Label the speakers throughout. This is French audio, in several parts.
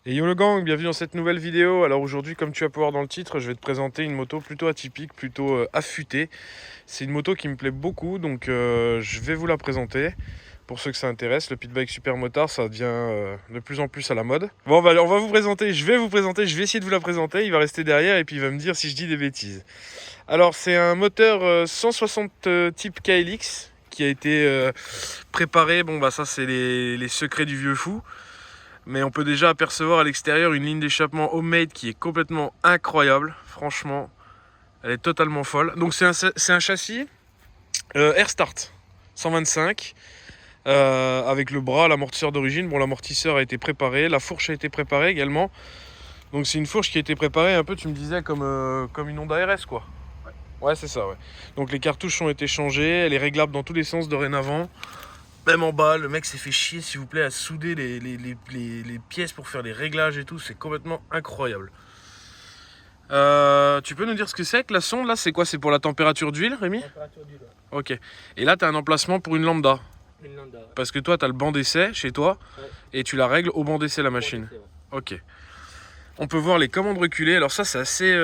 Speaker 1: Et yo le gang, bienvenue dans cette nouvelle vidéo. Alors aujourd'hui, comme tu vas pouvoir voir dans le titre, je vais te présenter une moto plutôt atypique, plutôt affûtée. C'est une moto qui me plaît beaucoup, donc je vais vous la présenter. Pour ceux que ça intéresse, le Pitbike Super Motard, ça devient de plus en plus à la mode. Bon, bah, on va vous présenter, je vais essayer de vous la présenter. Il va rester derrière et puis il va me dire si je dis des bêtises. Alors c'est un moteur 160 type KLX qui a été préparé. Bon bah ça c'est les secrets du vieux fou. Mais on peut déjà apercevoir à l'extérieur une ligne d'échappement homemade qui est complètement incroyable. Franchement, elle est totalement folle. Donc c'est un châssis Air Start 125 avec le bras, l'amortisseur d'origine. Bon, l'amortisseur a été préparé, la fourche a été préparée également. Donc c'est une fourche qui a été préparée un peu, tu me disais, comme une Honda RS quoi. Ouais, c'est ça, ouais. Donc les cartouches ont été changées, elle est réglable dans tous les sens dorénavant. Même en bas, le mec s'est fait chier, s'il vous plaît, à souder les pièces pour faire les réglages et tout. C'est complètement incroyable. Tu peux nous dire ce que c'est que la sonde là? C'est quoi? C'est pour la température d'huile, Rémi?
Speaker 2: Température d'huile.
Speaker 1: Ok. Et là, tu as un emplacement pour une lambda.
Speaker 2: Une lambda. Ouais.
Speaker 1: Parce que toi, tu as le banc d'essai chez toi.
Speaker 2: Ouais.
Speaker 1: Et tu la règles au banc d'essai la machine.
Speaker 2: Ouais.
Speaker 1: Ok. On peut voir les commandes reculées. Alors ça, c'est assez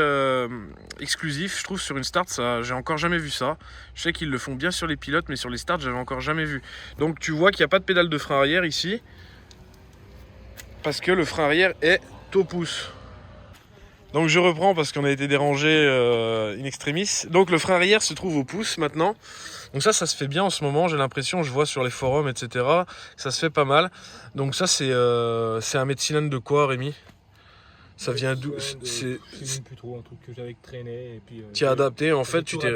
Speaker 1: exclusif, je trouve, sur une start. Ça, j'ai encore jamais vu ça. Je sais qu'ils le font bien sur les pilotes, mais sur les starts, j'avais encore jamais vu. Donc tu vois qu'il n'y a pas de pédale de frein arrière ici. Parce que le frein arrière est au pouce. Donc je reprends parce qu'on a été dérangé in extremis. Donc le frein arrière se trouve au pouce maintenant. Donc ça se fait bien en ce moment, j'ai l'impression, je vois sur les forums, etc. Ça se fait pas mal. Donc ça, c'est un mètre-cylindre de quoi, Rémi? Ça vient d'où?
Speaker 2: C'est plus trop un truc que j'avais traîné et puis.
Speaker 1: Tu as adapté, en fait, tu
Speaker 2: t'es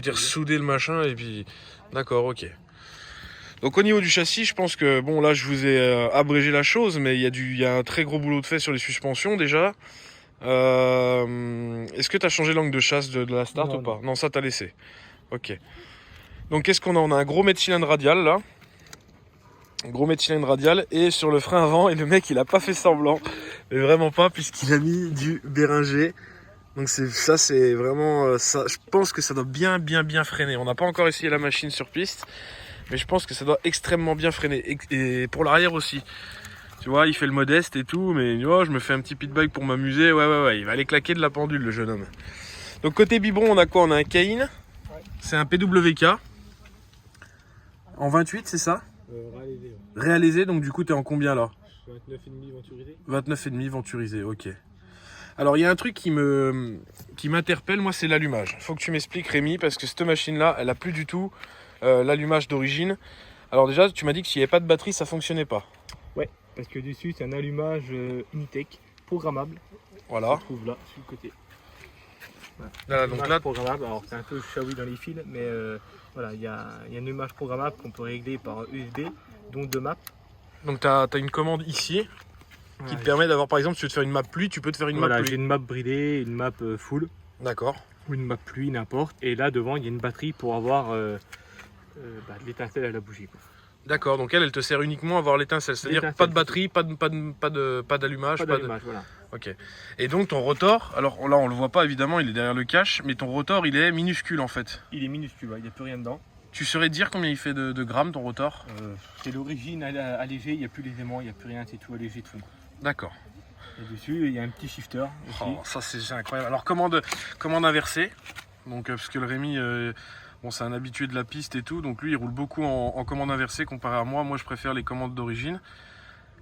Speaker 1: t'es ressoudé le machin et puis. D'accord, ok. Donc au niveau du châssis, je pense que bon là je vous ai abrégé la chose, mais il y a un très gros boulot de fait sur les suspensions déjà. Est-ce que tu as changé l'angle de chasse de la start ou pas? Non, ça t'as laissé. Ok. Donc qu'est-ce qu'on a? On a un gros mètre-cylindre radial là. Gros mètre-cylindre radial et sur le frein avant, et le mec il a pas fait semblant, mais vraiment pas, puisqu'il a mis du Béringer. Donc c'est vraiment ça. Je pense que ça doit bien freiner. On n'a pas encore essayé la machine sur piste, mais je pense que ça doit extrêmement bien freiner. Et pour l'arrière aussi. Tu vois, il fait le modeste et tout, mais tu vois, je me fais un petit pitbike pour m'amuser. Ouais, il va aller claquer de la pendule le jeune homme. Donc côté biberon, on a quoi? On a un Cain. Ouais. C'est un PWK en 28, c'est ça?
Speaker 2: Réalisé. Ouais.
Speaker 1: Réalisé, donc du coup, tu es en combien là?
Speaker 2: 29,5 venturisé.
Speaker 1: 29,5 venturisé, ok. Alors, il y a un truc qui m'interpelle, moi, c'est l'allumage. Faut que tu m'expliques, Rémi, parce que cette machine-là, elle a plus du tout l'allumage d'origine. Alors déjà, tu m'as dit que s'il n'y avait pas de batterie, ça fonctionnait pas.
Speaker 2: Ouais, parce que dessus, c'est un allumage Unitech programmable.
Speaker 1: Voilà.
Speaker 2: On trouve là, sur le côté. Voilà. Donc là, programmable. Alors, c'est un peu Xiaomi dans les fils, mais voilà, il y a une image programmable qu'on peut régler par USB, dont 2 maps.
Speaker 1: Donc, tu as une commande ici qui te permet d'avoir, par exemple, si tu veux te faire une map pluie, tu peux te faire une map pluie.
Speaker 2: J'ai une map bridée, une map full.
Speaker 1: D'accord.
Speaker 2: Ou une map pluie, n'importe. Et là, devant, il y a une batterie pour avoir l'étincelle à la bougie.
Speaker 1: D'accord, donc elle te sert uniquement à avoir l'étincelle. C'est-à-dire pas de batterie, pas d'allumage.
Speaker 2: Pas d'allumage, voilà.
Speaker 1: Ok. Et donc ton rotor, alors là on le voit pas évidemment, il est derrière le cache, mais ton rotor il est minuscule en fait.
Speaker 2: Il est minuscule, il n'y a plus rien dedans.
Speaker 1: Tu saurais dire combien il fait de grammes ton rotor?
Speaker 2: C'est l'origine allégée, il n'y a plus les aimants, il n'y a plus rien, c'est tout allégé de fond.
Speaker 1: D'accord.
Speaker 2: Et dessus, il y a un petit shifter.
Speaker 1: Oh, ça c'est incroyable. Alors commande inversée, donc parce que le Rémi, bon, c'est un habitué de la piste et tout, donc lui il roule beaucoup en commande inversée comparé à moi. Moi je préfère les commandes d'origine.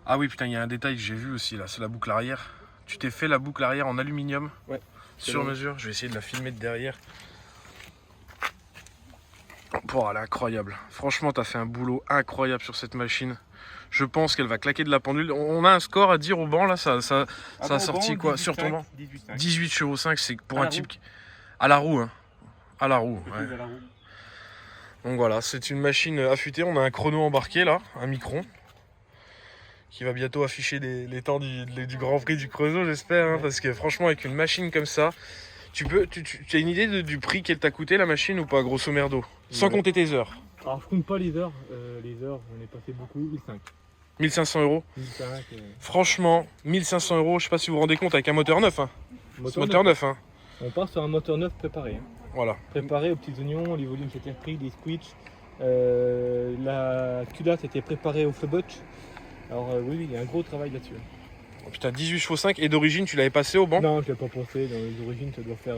Speaker 1: Ah oui putain, il y a un détail que j'ai vu aussi là, c'est la boucle arrière. Tu t'es fait la boucle arrière en aluminium?
Speaker 2: Ouais.
Speaker 1: Sur mesure. Je vais essayer de la filmer de derrière. Bon, elle est incroyable. Franchement, tu as fait un boulot incroyable sur cette machine. Je pense qu'elle va claquer de la pendule. On a un score à dire au banc là, ça a sorti quoi sur ton banc? 18 chevaux 5, c'est pour un type à la roue. Hein. À la roue. Ouais. Donc voilà, c'est une machine affûtée. On a un chrono embarqué là, un Micron, qui va bientôt afficher les temps du Grand Prix du Creusot, j'espère. Hein, parce que franchement, avec une machine comme ça, tu as une idée du prix qu'elle t'a coûté la machine ou pas, grosso merdo? Sans compter tes heures.
Speaker 2: Alors je compte pas les heures, on est passé beaucoup, 1005.
Speaker 1: 1500 euros.
Speaker 2: 1005,
Speaker 1: Franchement, 1500 euros, je sais pas si vous vous rendez compte, avec un moteur neuf. Hein. Moteur neuf. Hein.
Speaker 2: On part sur un moteur neuf préparé. Hein.
Speaker 1: Voilà.
Speaker 2: Préparé aux petits oignons, les volumes s'étaient repris, les squitch. La culasse était préparée au flubutch. Alors oui, il y a un gros travail là-dessus.
Speaker 1: Putain, 18 chevaux 5 et d'origine tu l'avais passé au banc?
Speaker 2: Non, je l'ai pas pensé. Dans les origines, ça doit faire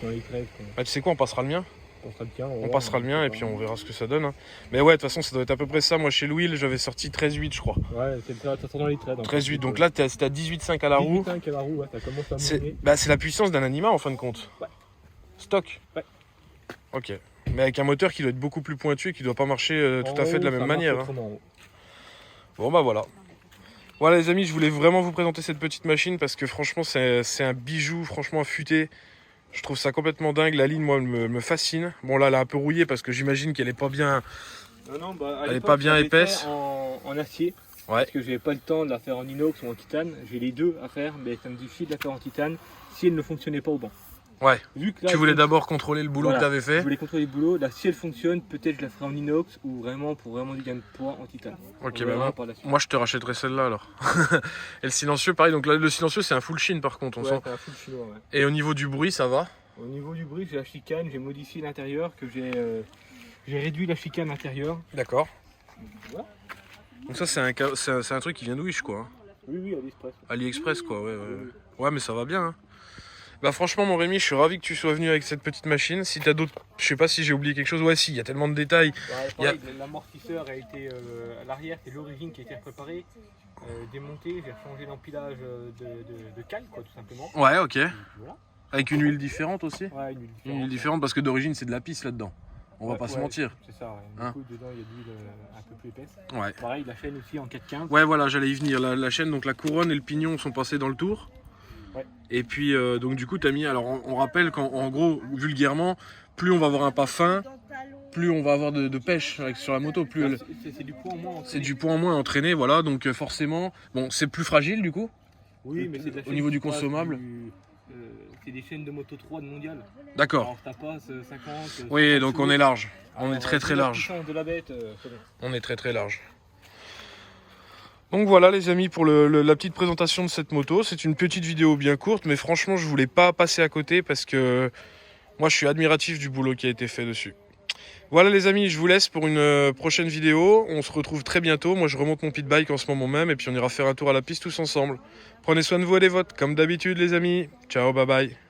Speaker 2: dans les 13. Quoi.
Speaker 1: Bah, tu sais quoi, on passera le mien.
Speaker 2: On passera le tien.
Speaker 1: On passera le mien et puis on verra ce que ça donne. Hein. Mais ouais, de toute façon, ça doit être à peu près ça. Moi, chez Louis, j'avais sorti 13,8, je crois.
Speaker 2: Ouais, ça sort dans les 13.
Speaker 1: 13,8. Donc là, t'as 18,5 à la roue.
Speaker 2: 18,5 à la roue, ouais, ça commence à monter.
Speaker 1: C'est la puissance d'un Anima en fin de compte.
Speaker 2: Ouais.
Speaker 1: Stock.
Speaker 2: Ouais.
Speaker 1: Ok. Mais avec un moteur qui doit être beaucoup plus pointu et qui doit pas marcher tout à fait de la même manière. Hein. Bon, bah voilà. Voilà les amis, je voulais vraiment vous présenter cette petite machine parce que franchement c'est un bijou, franchement affûté. Je trouve ça complètement dingue, la ligne moi me fascine. Bon là elle est un peu rouillée parce que j'imagine qu'elle est pas bien, elle est pas bien épaisse.
Speaker 2: En acier,
Speaker 1: ouais.
Speaker 2: Parce que j'avais pas le temps de la faire en inox ou en titane. J'ai les deux à faire, mais ça me difficile de la faire en titane si elle ne fonctionnait pas au banc.
Speaker 1: Ouais,
Speaker 2: vu que là,
Speaker 1: tu voulais d'abord contrôler le boulot que tu avais fait.
Speaker 2: Je voulais contrôler le boulot, là si elle fonctionne, peut-être je la ferai en inox ou vraiment pour vraiment du gain de poids en titane.
Speaker 1: Ok, bah moi je te rachèterai celle-là alors. Et le silencieux pareil, donc là le silencieux c'est un full sheen par contre, on sent.
Speaker 2: C'est un full chinois, ouais.
Speaker 1: Et au niveau du bruit ça va?
Speaker 2: Au niveau du bruit j'ai la chicane, j'ai modifié l'intérieur, que j'ai réduit la chicane intérieure.
Speaker 1: D'accord.
Speaker 2: Voilà.
Speaker 1: Donc ça c'est un truc qui vient de Wish quoi. Hein.
Speaker 2: Oui, AliExpress.
Speaker 1: AliExpress quoi, ouais. Ouais mais ça va bien hein. Bah franchement mon Rémi, je suis ravi que tu sois venu avec cette petite machine. Si t'as d'autres, je sais pas si j'ai oublié quelque chose. Ouais si, il y a tellement de détails.
Speaker 2: Ouais, l'amortisseur a été à l'arrière, c'est l'origine qui a été préparée, démontée. J'ai changé l'empilage de cale quoi tout simplement.
Speaker 1: Ouais ok.
Speaker 2: Voilà.
Speaker 1: Avec une huile différente aussi.
Speaker 2: Ouais,
Speaker 1: une huile différente parce que d'origine c'est de la pisse là-dedans. On va pas se mentir.
Speaker 2: C'est ça, ouais. Du coup dedans il y a de l'huile un peu plus épaisse.
Speaker 1: Ouais.
Speaker 2: Pareil la chaîne aussi en 4,15.
Speaker 1: Ouais voilà, j'allais y venir. La chaîne, donc la couronne et le pignon sont passés dans le tour.
Speaker 2: Ouais.
Speaker 1: Et puis donc du coup tu as mis, alors on rappelle qu'en gros vulgairement, plus on va avoir un pas fin, plus on va avoir de pêche sur la moto, plus
Speaker 2: c'est du poids en moins entraîné.
Speaker 1: C'est du poids en moins entraîné, voilà, donc forcément, bon c'est plus fragile du coup.
Speaker 2: Oui, mais c'est de la chaîne
Speaker 1: au niveau du consommable.
Speaker 2: C'est des chaînes de Moto 3 de mondial.
Speaker 1: D'accord.
Speaker 2: Alors ça passe 50.
Speaker 1: Oui, donc on est large. On est très large.
Speaker 2: De la bête,
Speaker 1: on est très large. Donc voilà les amis pour la petite présentation de cette moto. C'est une petite vidéo bien courte, mais franchement je voulais pas passer à côté parce que moi je suis admiratif du boulot qui a été fait dessus. Voilà les amis, je vous laisse pour une prochaine vidéo. On se retrouve très bientôt. Moi je remonte mon pit bike en ce moment même et puis on ira faire un tour à la piste tous ensemble. Prenez soin de vous et des vôtres comme d'habitude les amis. Ciao, bye bye.